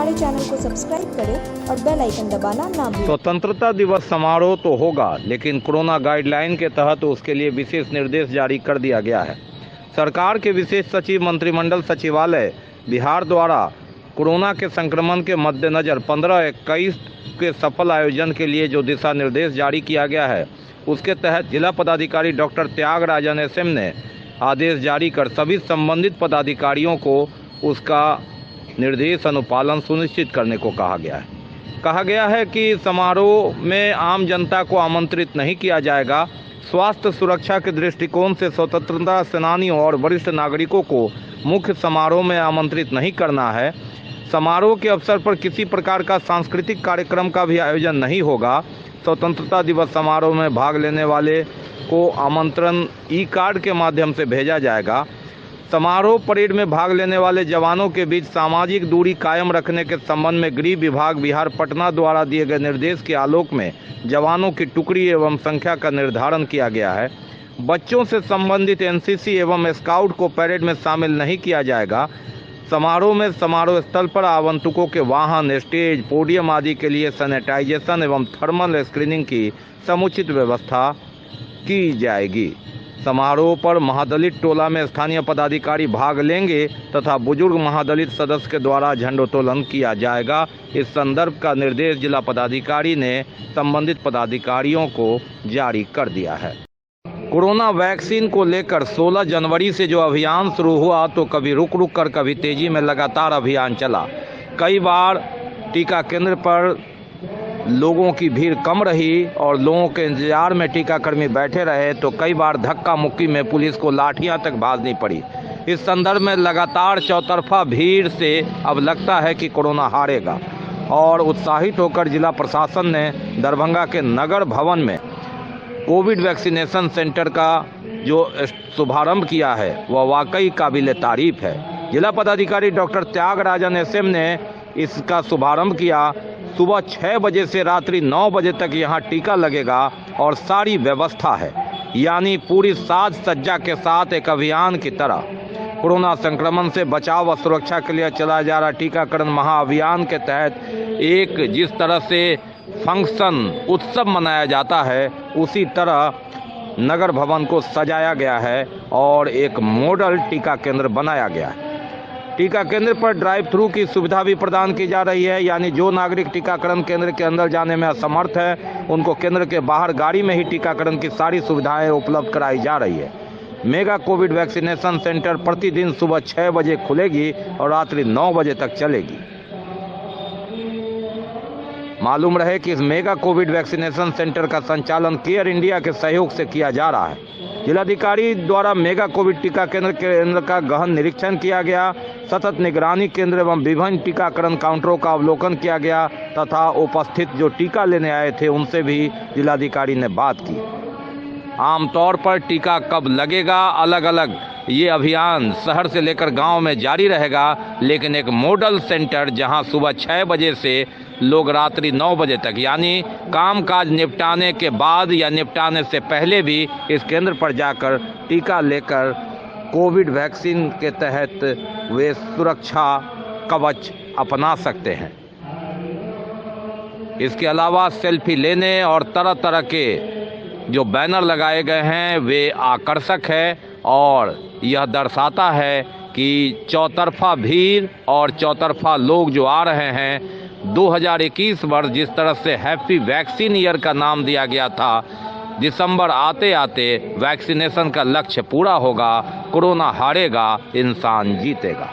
हमारे चैनल को सब्सक्राइब करें और बेल आइकन दबाना ना भूलें। स्वतंत्रता दिवस समारोह तो होगा, लेकिन कोरोना गाइडलाइन के तहत उसके लिए विशेष निर्देश जारी कर दिया गया है। सरकार के विशेष सचिव मंत्रिमंडल सचिवालय बिहार द्वारा कोरोना के संक्रमण के मद्देनजर 15-21 के सफल आयोजन के लिए जो दिशा निर्देश जारी किया गया है, उसके तहत जिला पदाधिकारी डॉक्टर त्यागराजन एसएम ने आदेश जारी कर सभी संबंधित पदाधिकारियों को उसका निर्देश अनुपालन सुनिश्चित करने को कहा गया है कि समारोह में आम जनता को आमंत्रित नहीं किया जाएगा। स्वास्थ्य सुरक्षा के दृष्टिकोण से स्वतंत्रता सेनानियों और वरिष्ठ नागरिकों को मुख्य समारोह में आमंत्रित नहीं करना है। समारोह के अवसर पर किसी प्रकार का सांस्कृतिक कार्यक्रम का भी आयोजन नहीं होगा। स्वतंत्रता दिवस समारोह में भाग लेने वाले को आमंत्रण ई कार्ड के माध्यम से भेजा जाएगा। समारोह परेड में भाग लेने वाले जवानों के बीच सामाजिक दूरी कायम रखने के संबंध में गृह विभाग बिहार पटना द्वारा दिए गए निर्देश के आलोक में जवानों की टुकड़ी एवं संख्या का निर्धारण किया गया है। बच्चों से संबंधित एनसीसी एवं स्काउट को परेड में शामिल नहीं किया जाएगा। समारोह में समारोह स्थल पर आगंतुकों के वाहन, स्टेज, पोडियम आदि के लिए सैनिटाइजेशन एवं थर्मल स्क्रीनिंग की समुचित व्यवस्था की जाएगी। समारोह पर महादलित टोला में स्थानीय पदाधिकारी भाग लेंगे तथा बुजुर्ग महादलित सदस्य के द्वारा झंडोत्तोलन किया जाएगा। इस संदर्भ का निर्देश जिला पदाधिकारी ने संबंधित पदाधिकारियों को जारी कर दिया है। कोरोना वैक्सीन को लेकर 16 जनवरी से जो अभियान शुरू हुआ, तो कभी रुक कर कभी तेजी में लगातार अभियान चला। कई बार टीका केंद्र पर लोगों की भीड़ कम रही और लोगों के इंतजार में टीकाकर्मी बैठे रहे, तो कई बार धक्का मुक्की में पुलिस को लाठियां तक भाजनी पड़ी। इस संदर्भ में लगातार चौतरफा भीड़ से अब लगता है कि कोरोना हारेगा और उत्साहित होकर जिला प्रशासन ने दरभंगा के नगर भवन में कोविड वैक्सीनेशन सेंटर का जो शुभारंभ किया है वह वाकई काबिल तारीफ है। जिला पदाधिकारी डॉक्टर त्यागराजन एसएम ने इसका शुभारंभ किया। सुबह 6 बजे से रात्रि 9 बजे तक यहाँ टीका लगेगा और सारी व्यवस्था है, यानी पूरी साज सज्जा के साथ एक अभियान की तरह कोरोना संक्रमण से बचाव व सुरक्षा के लिए चलाया जा रहा टीकाकरण महाअभियान के तहत एक जिस तरह से फंक्शन उत्सव मनाया जाता है, उसी तरह नगर भवन को सजाया गया है और एक मॉडल टीका केंद्र बनाया गया है। टीका केंद्र पर ड्राइव थ्रू की सुविधा भी प्रदान की जा रही है, यानी जो नागरिक टीकाकरण केंद्र के अंदर जाने में असमर्थ है, उनको केंद्र के बाहर गाड़ी में ही टीकाकरण की सारी सुविधाएं उपलब्ध कराई जा रही है। मेगा कोविड वैक्सीनेशन सेंटर प्रतिदिन सुबह 6 बजे खुलेगी और रात्रि 9 बजे तक चलेगी। मालूम रहे कि इस मेगा कोविड वैक्सीनेशन सेंटर का संचालन केयर इंडिया के सहयोग से किया जा रहा है। जिलाधिकारी द्वारा मेगा कोविड टीका केंद्र का गहन निरीक्षण किया गया, सतत निगरानी केंद्र एवं विभिन्न टीकाकरण काउंटरों का अवलोकन किया गया तथा उपस्थित जो टीका लेने आए थे उनसे भी जिलाधिकारी ने बात की। आमतौर पर टीका कब लगेगा, अलग अलग ये अभियान शहर से लेकर गांव में जारी रहेगा, लेकिन एक मॉडल सेंटर जहां सुबह 6 बजे से लोग रात्रि 9 बजे तक, यानी कामकाज निपटाने के बाद या निपटाने से पहले भी इस केंद्र पर जाकर टीका लेकर कोविड वैक्सीन के तहत वे सुरक्षा कवच अपना सकते हैं। इसके अलावा सेल्फी लेने और तरह तरह के जो बैनर लगाए गए हैं वे आकर्षक है और यह दर्शाता है कि चौतरफा भीड़ और चौतरफा लोग जो आ रहे हैं। 2021 वर्ष जिस तरह से हैप्पी वैक्सीन ईयर का नाम दिया गया था, दिसंबर आते आते वैक्सीनेशन का लक्ष्य पूरा होगा, कोरोना हारेगा, इंसान जीतेगा।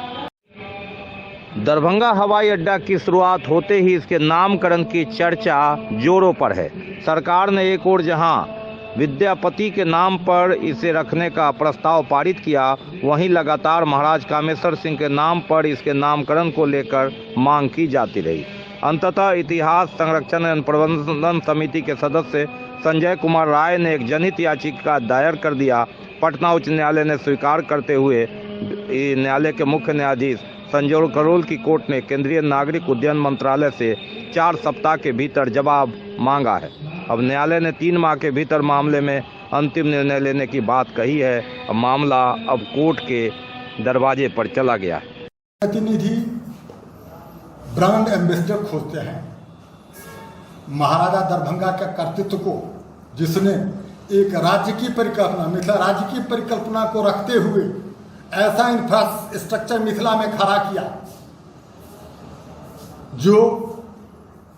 दरभंगा हवाई अड्डा की शुरुआत होते ही इसके नामकरण की चर्चा जोरों पर है। सरकार ने एक ओर जहां विद्यापति के नाम पर इसे रखने का प्रस्ताव पारित किया, वहीं लगातार महाराज कामेश्वर सिंह के नाम पर इसके नामकरण को लेकर मांग की जाती रही। अंततः इतिहास संरक्षण एवं प्रबंधन समिति के सदस्य संजय कुमार राय ने एक जनहित याचिका दायर कर दिया। पटना उच्च न्यायालय ने स्वीकार करते हुए न्यायालय के मुख्य न्यायाधीश संजय करोल की कोर्ट ने केंद्रीय नागरिक उड्डयन मंत्रालय से 4 सप्ताह के भीतर जवाब मांगा है। अब न्यायालय ने 3 माह के भीतर मामले में अंतिम निर्णय लेने की बात कही है। अब मामला अब कोर्ट के दरवाजे पर चला गया है। प्रतिनिधि ब्रांड एम्बेसडर खोजते हैं। महाराजा दरभंगा के कर्तृत्व को, जिसने एक राज्य की परिकल्पना, मिथिला राज्य की परिकल्पना को रखते हुए ऐसा इंफ्रास्ट्रक्चर मिथिला में खड़ा किया जो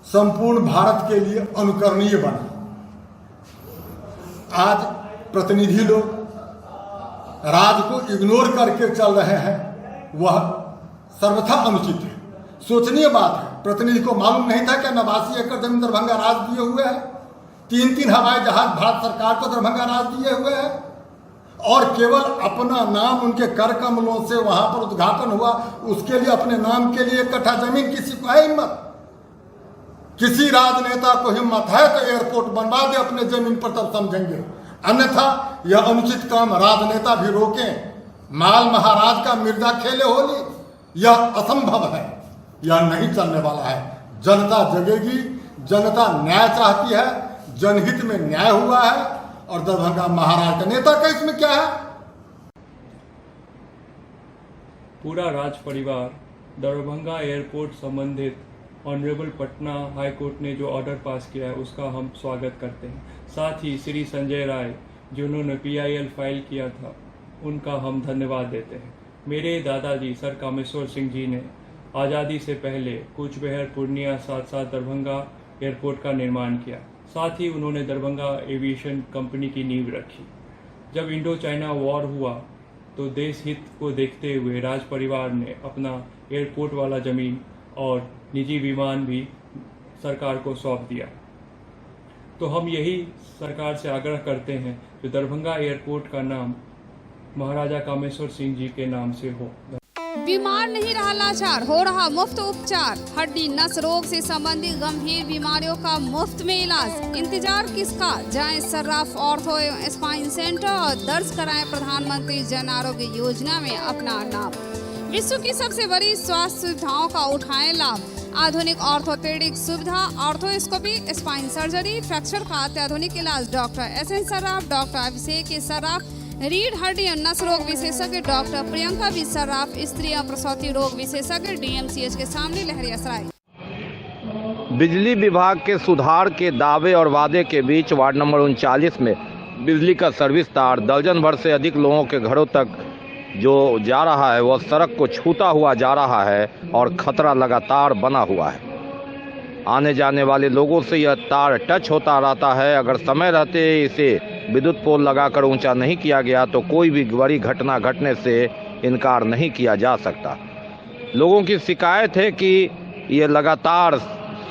संपूर्ण भारत के लिए अनुकरणीय बना। आज प्रतिनिधि लोग राज को इग्नोर करके चल रहे हैं, वह सर्वथा अनुचित है, सोचनीय बात है। प्रतिनिधि को मालूम नहीं था कि 89 एकड़ जमीन दरभंगा राज दिए हुए है, 3 हवाई जहाज भारत सरकार को दरभंगा राज दिए हुए है, और केवल अपना नाम उनके कर कमलों से वहां पर उद्घाटन हुआ, उसके लिए अपने नाम के लिए 1 कट्ठा जमीन किसी को है हिम्मत? किसी राजनेता को हिम्मत है तो एयरपोर्ट बनवा दे अपने जमीन पर, तब समझेंगे। अन्यथा यह अनुचित काम राजनेता भी रोकें। माल महाराज का मिर्जा खेले होली, यह असंभव है, यह नहीं चलने वाला है। जनता जगेगी, जनता न्याय चाहती है, जनहित में न्याय हुआ है, और दरभंगा महाराज का नेता का इसमें क्या है? पूरा राज परिवार दरभंगा एयरपोर्ट संबंधित ऑनरेबल पटना हाई कोर्ट ने जो ऑर्डर पास किया है उसका हम स्वागत करते हैं। साथ ही श्री संजय राय जिन्होंने PIL फाइल किया था, उनका हम धन्यवाद देते हैं। मेरे दादाजी सर कामेश्वर सिंह जी ने आज़ादी से पहले कूच बिहार, पूर्णिया, साथ साथ दरभंगा एयरपोर्ट का निर्माण किया। साथ ही उन्होंने दरभंगा एविएशन कंपनी की नींव रखी। जब इंडो चाइना वॉर हुआ तो देश हित को देखते हुए राज परिवार ने अपना एयरपोर्ट वाला जमीन और निजी विमान भी सरकार को सौंप दिया। तो हम यही सरकार से आग्रह करते हैं कि दरभंगा एयरपोर्ट का नाम महाराजा कामेश्वर सिंह जी के नाम से हो। बीमार नहीं रहा लाचार, हो रहा मुफ्त उपचार। हड्डी नस रोग से संबंधित गंभीर बीमारियों का मुफ्त में इलाज। इंतजार किसका, जाएं सर्राफ ऑर्थो एवं स्पाइन सेंटर और दर्ज कराएं प्रधानमंत्री जन आरोग्य योजना में अपना नाम। विश्व की सबसे बड़ी स्वास्थ्य सुविधाओं का उठाएं लाभ। आधुनिक ऑर्थोपेडिक सुविधा, ऑर्थोस्कोपी, स्पाइन सर्जरी, फ्रैक्चर का अत्याधुनिक इलाज। डॉक्टर SN सर्राफ, डॉक्टर अभिषेक सर्राफ, रीढ़ हड्डी और नस रोग विशेषज्ञ डॉक्टर प्रियंका बी सर्राफ, स्त्री और प्रसूति रोग विशेषज्ञ DMCH के सामने लहरियासराय। बिजली विभाग के सुधार के दावे और वादे के बीच वार्ड नंबर 39 में बिजली का सर्विस तार दर्जन भर से अधिक लोगों के घरों तक जो जा रहा है वह सड़क को छूता हुआ जा रहा है और खतरा लगातार बना हुआ है। आने जाने वाले लोगों से यह तार टच होता रहता है। अगर समय रहते इसे विद्युत पोल लगाकर ऊंचा नहीं किया गया तो कोई भी बड़ी घटना घटने से इनकार नहीं किया जा सकता। लोगों की शिकायत है कि ये लगातार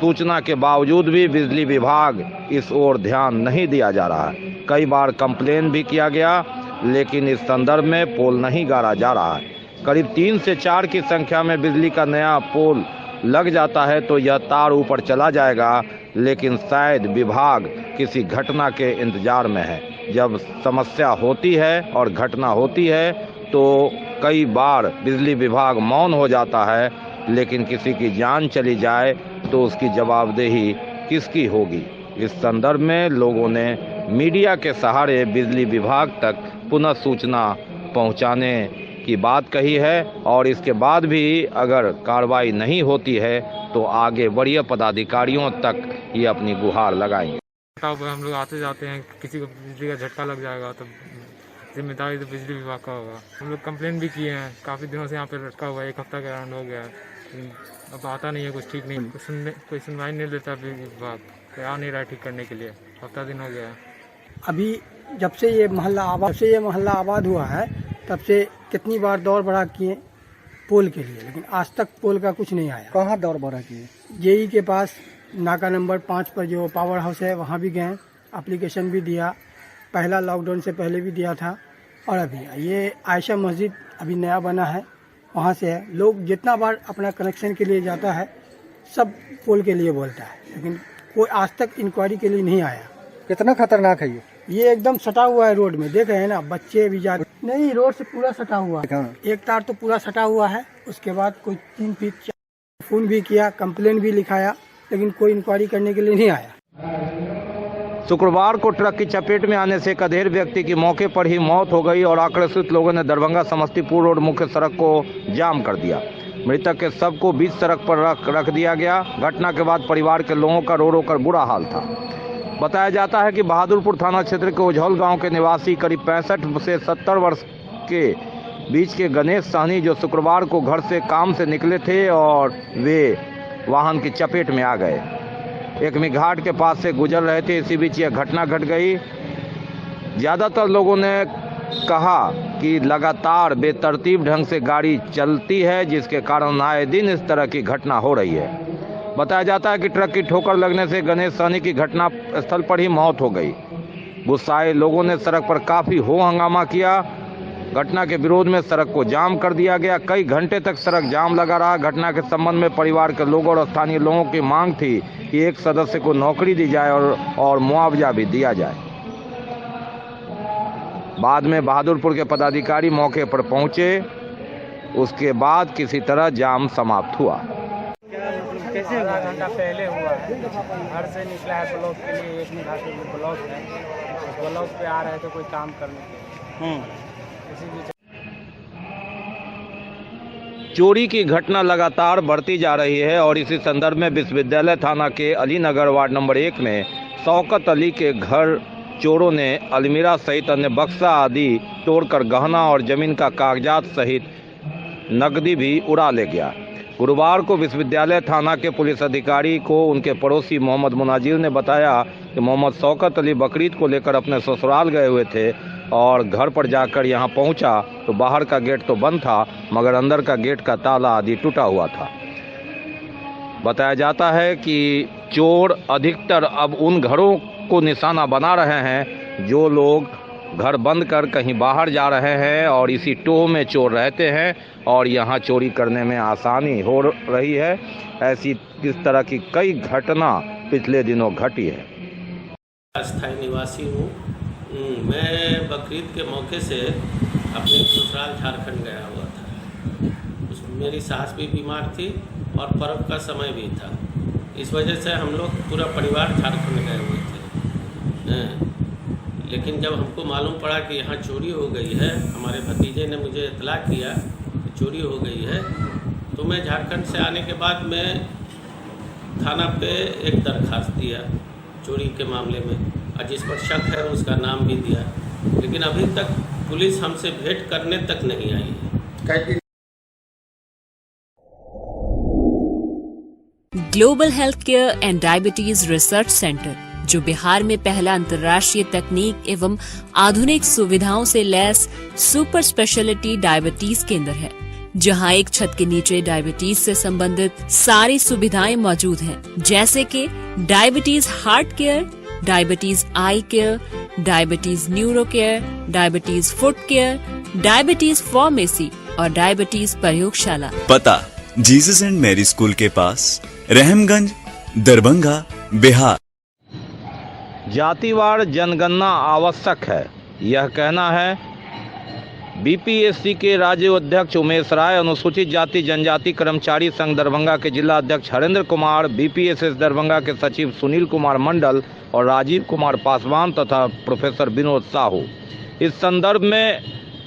सूचना के बावजूद भी बिजली विभाग इस ओर ध्यान नहीं दिया जा रहा है। कई बार कंप्लेन भी किया गया, लेकिन इस संदर्भ में पोल नहीं गाड़ा जा रहा है। करीब 3 से 4 की संख्या में बिजली का नया पोल लग जाता है तो यह तार ऊपर चला जाएगा, लेकिन शायद विभाग किसी घटना के इंतजार में है। जब समस्या होती है और घटना होती है तो कई बार बिजली विभाग मौन हो जाता है, लेकिन किसी की जान चली जाए तो उसकी जवाबदेही किसकी होगी। इस संदर्भ में लोगों ने मीडिया के सहारे बिजली विभाग तक पुनः सूचना पहुंचाने की बात कही है, और इसके बाद भी अगर कार्रवाई नहीं होती है तो आगे वरीय पदाधिकारियों तक ये अपनी गुहार लगाएंगे। हम लोग आते जाते हैं, किसी को बिजली का झटका लग जाएगा तो जिम्मेदारी तो बिजली विभाग का होगा। हम लोग कंप्लेन भी किए हैं, काफ़ी दिनों से यहाँ पे लटका हुआ है, 1 हफ्ता के अराउंड हो गया है। अब आता नहीं है, कुछ ठीक नहीं, कोई सुनवाई नहीं लेता विभाग, कोई आ नहीं रहा ठीक करने के लिए। हफ्ता दिन हो गया है। अभी जब से ये मोहल्ला आबाद हुआ है तब से कितनी बार दौड़ बढ़ा किए पोल के लिए, लेकिन आज तक पोल का कुछ नहीं आया। कहाँ दौड़ बढ़ा किए? जेई के पास नाका नंबर 5 पर जो पावर हाउस है वहाँ भी गए, एप्लीकेशन भी दिया, पहला लॉकडाउन से पहले भी दिया था, और अभी ये आयशा मस्जिद अभी नया बना है वहाँ से है। लोग जितना बार अपना कनेक्शन के लिए जाता है सब पोल के लिए बोलता है, लेकिन कोई आज तक इंक्वायरी के लिए नहीं आया। कितना खतरनाक है ये एकदम सटा हुआ है रोड में, देख रहे हैं ना, बच्चे भी जा नहीं, रोड से पूरा सटा हुआ है। एक तार तो पूरा सटा हुआ है, उसके बाद कोई 3 फीट फोन भी किया, कंप्लेन भी लिखाया, लेकिन कोई इंक्वायरी करने के लिए नहीं आया। शुक्रवार को ट्रक की चपेट में आने से एक अधेड़ व्यक्ति की मौके पर ही मौत हो गई और आक्रोशित लोगों ने दरभंगा समस्तीपुर रोड मुख्य सड़क को जाम कर दिया। मृतक के शव को बीच सड़क पर रख दिया गया। घटना के बाद परिवार के लोगों का रो रो कर बुरा हाल था। बताया जाता है कि बहादुरपुर थाना क्षेत्र के उझौल गांव के निवासी करीब 65 से 70 वर्ष के बीच के गणेश सहनी जो शुक्रवार को घर से काम से निकले थे और वे वाहन की चपेट में आ गए। एक घाट के पास से गुजर रहे थे, इसी बीच यह घटना घट गई। ज़्यादातर लोगों ने कहा कि लगातार बेतरतीब ढंग से गाड़ी चलती है, जिसके कारण आए दिन इस तरह की घटना हो रही है। बताया जाता है कि ट्रक की ठोकर लगने से गणेश सहनी की घटना स्थल पर ही मौत हो गई। गुस्साए लोगों ने सड़क पर काफ़ी हो हंगामा किया। घटना के विरोध में सड़क को जाम कर दिया गया। कई घंटे तक सड़क जाम लगा रहा। घटना के संबंध में परिवार के लोगों और स्थानीय लोगों की मांग थी कि एक सदस्य को नौकरी दी जाए और मुआवजा भी दिया जाए। बाद में बहादुरपुर के पदाधिकारी मौके पर पहुंचे। उसके बाद किसी तरह जाम समाप्त हुआ। कैसे आधा घंटा पहले हुआ है। घर से निकला है ब्लॉक के लिए, एक घाट ब्लॉक है, उस ब्लॉक पे आ रहे थे कोई काम करने के लिए। चोरी की घटना लगातार बढ़ती जा रही है और इसी संदर्भ में विश्वविद्यालय थाना के अलीनगर वार्ड नंबर 1 में शौकत अली के घर चोरों ने अलमीरा सहित अन्य बक्सा आदि तोड़कर गहना और जमीन का कागजात सहित नकदी भी उड़ा ले गया। गुरुवार को विश्वविद्यालय थाना के पुलिस अधिकारी को उनके पड़ोसी मोहम्मद मुनाजिर ने बताया कि मोहम्मद शौकत अली बकरीद को लेकर अपने ससुराल गए हुए थे और घर पर जाकर यहां पहुंचा तो बाहर का गेट तो बंद था, मगर अंदर का गेट का ताला आदि टूटा हुआ था। बताया जाता है कि चोर अधिकतर अब उन घरों को निशाना बना रहे हैं जो लोग घर बंद कर कहीं बाहर जा रहे हैं और इसी टोह में चोर रहते हैं और यहाँ चोरी करने में आसानी हो रही है। ऐसी इस तरह की कई घटना पिछले दिनों घटी है। अस्थायी निवासी हूँ। मैं बकरीद के मौके से अपने ससुराल झारखंड गया हुआ था। मेरी सास भी बीमार थी और पर्व का समय भी था, इस वजह से हम लोग पूरा परिवार झारखंड गए हुए थे। लेकिन जब हमको मालूम पड़ा कि यहाँ चोरी हो गई है, हमारे भतीजे ने मुझे इतला किया कि चोरी हो गई है, तो मैं झारखंड से आने के बाद मैं थाना पे एक दरखास्त दिया चोरी के मामले में, और जिस पर शक है उसका नाम भी दिया, लेकिन अभी तक पुलिस हमसे भेंट करने तक नहीं आई है। Global health care and diabetes research centre, जो बिहार में पहला अंतर्राष्ट्रीय तकनीक एवं आधुनिक सुविधाओं से लैस सुपर स्पेशलिटी डायबिटीज केंद्र है, जहां एक छत के नीचे डायबिटीज से संबंधित सारी सुविधाएं मौजूद हैं, जैसे कि diabetes heart care, diabetes eye care, diabetes neuro care, diabetes foot care, diabetes pharmacy और डायबिटीज प्रयोगशाला। पता जीसस एंड मैरी स्कूल के पास, रहमगंज, दरभंगा, बिहार। जातिवार जनगणना आवश्यक है, यह कहना है बीपीएससी के राज्य अध्यक्ष उमेश राय, अनुसूचित जाति जनजाति कर्मचारी संघ दरभंगा के जिला अध्यक्ष हरेंद्र कुमार, बीपीएसएस दरभंगा के सचिव सुनील कुमार मंडल और राजीव कुमार पासवान तथा प्रोफेसर विनोद साहू। इस संदर्भ में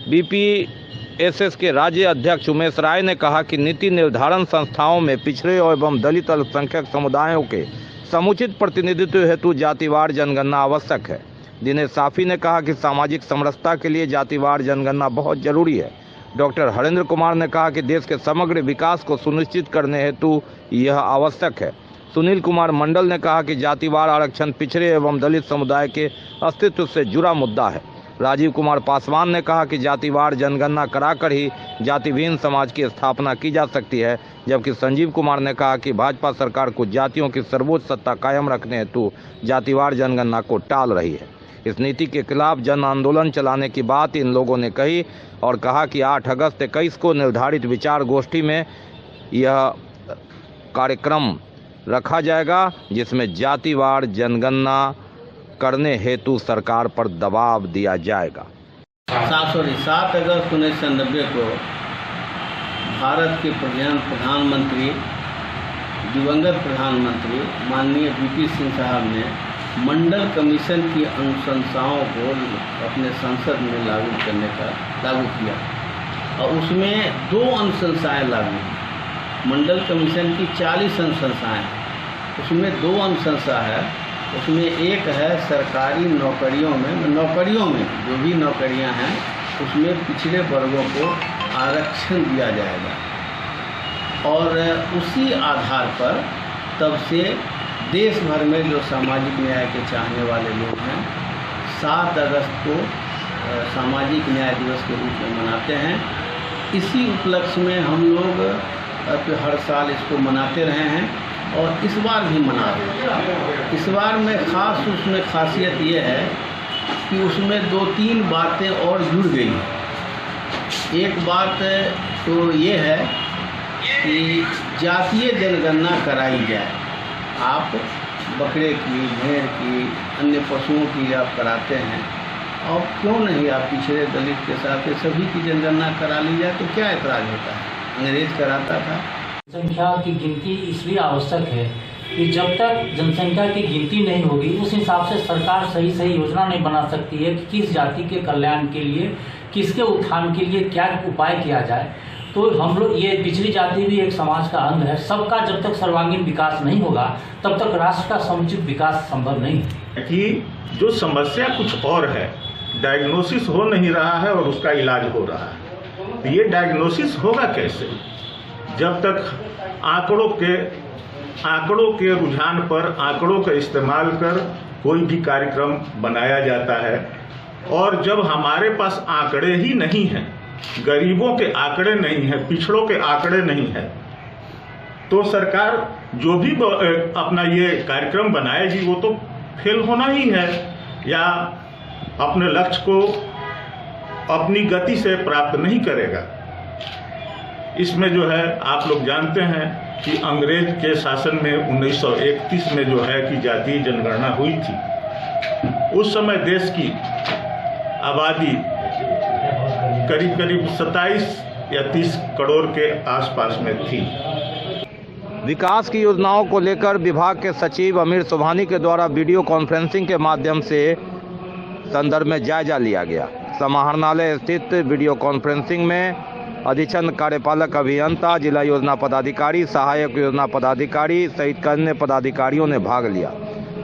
बीपीएसएस के राज्य अध्यक्ष उमेश राय ने कहा कि नीति निर्धारण संस्थाओं में पिछड़े एवं दलित अल्पसंख्यक समुदायों के समुचित प्रतिनिधित्व हेतु जातिवार जनगणना आवश्यक है। दिनेश साफी ने कहा कि सामाजिक समरसता के लिए जातिवार जनगणना बहुत जरूरी है। डॉक्टर हरेंद्र कुमार ने कहा कि देश के समग्र विकास को सुनिश्चित करने हेतु यह आवश्यक है। सुनील कुमार मंडल ने कहा कि जातिवार आरक्षण पिछड़े एवं दलित समुदाय के अस्तित्व से जुड़ा मुद्दा है। राजीव कुमार पासवान ने कहा कि जातिवार जनगणना कराकर ही जातिहीन समाज की स्थापना की जा सकती है, जबकि संजीव कुमार ने कहा कि भाजपा सरकार को जातियों की सर्वोच्च सत्ता कायम रखने हेतु जातिवार जनगणना को टाल रही है। इस नीति के खिलाफ जन आंदोलन चलाने की बात इन लोगों ने कही और कहा कि 8 अगस्त 21 को निर्धारित विचार गोष्ठी में यह कार्यक्रम रखा जाएगा, जिसमें जातिवार जनगणना करने हेतु सरकार पर दबाव दिया जाएगा। 7 अगस्त 1990 को भारत के प्रधानमंत्री दिवंगत प्रधानमंत्री माननीय वीपी सिंह साहब ने मंडल कमीशन की अनुशंसाओं को अपने संसद में लागू किया और उसमें 2 अनुशंसाएं लागू। मंडल कमीशन की 40 अनुशंसाएँ हैं। उसमें 2 अनुशंसा है। उसमें एक है सरकारी नौकरियों में जो भी नौकरियां हैं उसमें पिछड़े वर्गों को आरक्षण दिया जाएगा और उसी आधार पर तब से देश भर में जो सामाजिक न्याय के चाहने वाले लोग हैं 7 अगस्त को सामाजिक न्याय दिवस के रूप में मनाते हैं। इसी उपलक्ष्य में हम लोग हर साल इसको मनाते रहे हैं और इस बार भी मना रहे हैं। इस बार में उसमें खासियत ये है कि उसमें 2-3 बातें और जुड़ गई हैं। एक बात तो ये है कि जातीय जनगणना कराई जाए। आप बकरे की, भेड़ की, अन्य पशुओं की आप कराते हैं और क्यों नहीं आप पिछड़े दलित के साथ सभी की जनगणना करा ली जाए, तो क्या ऐतराज़ होता है? अंग्रेज कराता था। जनसंख्या की गिनती इसलिए आवश्यक है कि जब तक जनसंख्या की गिनती नहीं होगी उस हिसाब से सरकार सही योजना नहीं बना सकती है कि किस जाति के कल्याण के लिए, किसके उत्थान के लिए क्या उपाय किया जाए। तो हम लोग ये पिछड़ी जाति भी एक समाज का अंग है। सबका जब तक सर्वांगीण विकास नहीं होगा तब तक राष्ट्र का समुचित विकास संभव नहीं है। कि जो समस्या कुछ और है, डायग्नोसिस हो नहीं रहा है और उसका इलाज हो रहा है। तो ये डायग्नोसिस होगा कैसे? जब तक आंकड़ों के रुझान पर आंकड़ों का इस्तेमाल कर कोई भी कार्यक्रम बनाया जाता है और जब हमारे पास आंकड़े ही नहीं हैं, गरीबों के आंकड़े नहीं हैं, पिछड़ों के आंकड़े नहीं हैं, तो सरकार जो भी अपना ये कार्यक्रम बनाएगी वो तो फेल होना ही है या अपने लक्ष्य को अपनी गति से प्राप्त नहीं करेगा। इसमें जो है आप लोग जानते हैं कि अंग्रेज के शासन में 1931 में जो है कि जातीय जनगणना हुई थी। उस समय देश की आबादी करीब 27 या 30 करोड़ के आसपास में थी। विकास की योजनाओं को लेकर विभाग के सचिव अमीर सुभानी के द्वारा वीडियो कॉन्फ्रेंसिंग के माध्यम से संदर्भ में जायजा लिया गया। समाहरणालय स्थित वीडियो कॉन्फ्रेंसिंग में अधीक्षण कार्यपालक अभियंता, जिला योजना पदाधिकारी, सहायक योजना पदाधिकारी सहित अन्य पदाधिकारियों ने भाग लिया।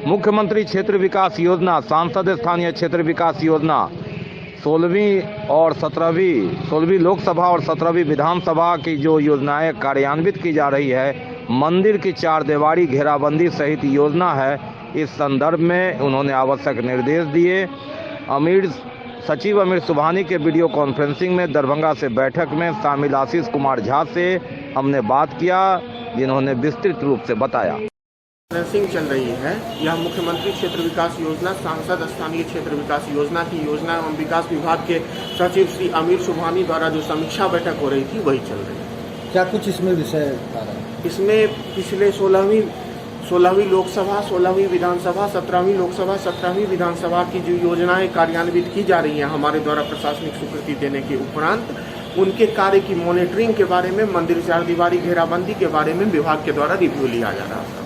मुख्यमंत्री क्षेत्र विकास योजना, सांसद स्थानीय क्षेत्र विकास योजना 16वीं लोकसभा और 17वीं विधानसभा की जो योजनाएं कार्यान्वित की जा रही है, मंदिर की 4 दीवारी घेराबंदी सहित योजना है, इस संदर्भ में उन्होंने आवश्यक निर्देश दिए। सचिव अमीर सुभानी के वीडियो कॉन्फ्रेंसिंग में दरभंगा से बैठक में शामिल आशीष कुमार झा से हमने बात किया, जिन्होंने विस्तृत रूप से बताया। कॉन्फ्रेंसिंग चल रही है। यह मुख्यमंत्री क्षेत्र विकास योजना, सांसद स्थानीय क्षेत्र विकास योजना की योजना एवं विकास विभाग के सचिव श्री अमीर सुभानी द्वारा जो समीक्षा बैठक हो रही थी वही चल रही है। क्या कुछ इसमें विषय आ रहा है? इसमें पिछले 16वीं लोकसभा, 16वीं विधानसभा, 17वीं लोकसभा, 17वीं विधानसभा की जो योजनाएं कार्यान्वित की जा रही हैं हमारे द्वारा प्रशासनिक स्वीकृति देने के उपरांत, उनके कार्य की मॉनिटरिंग के बारे में, मंदिर 4 दीवारी घेराबंदी के बारे में विभाग के द्वारा रिव्यू लिया जा रहा है।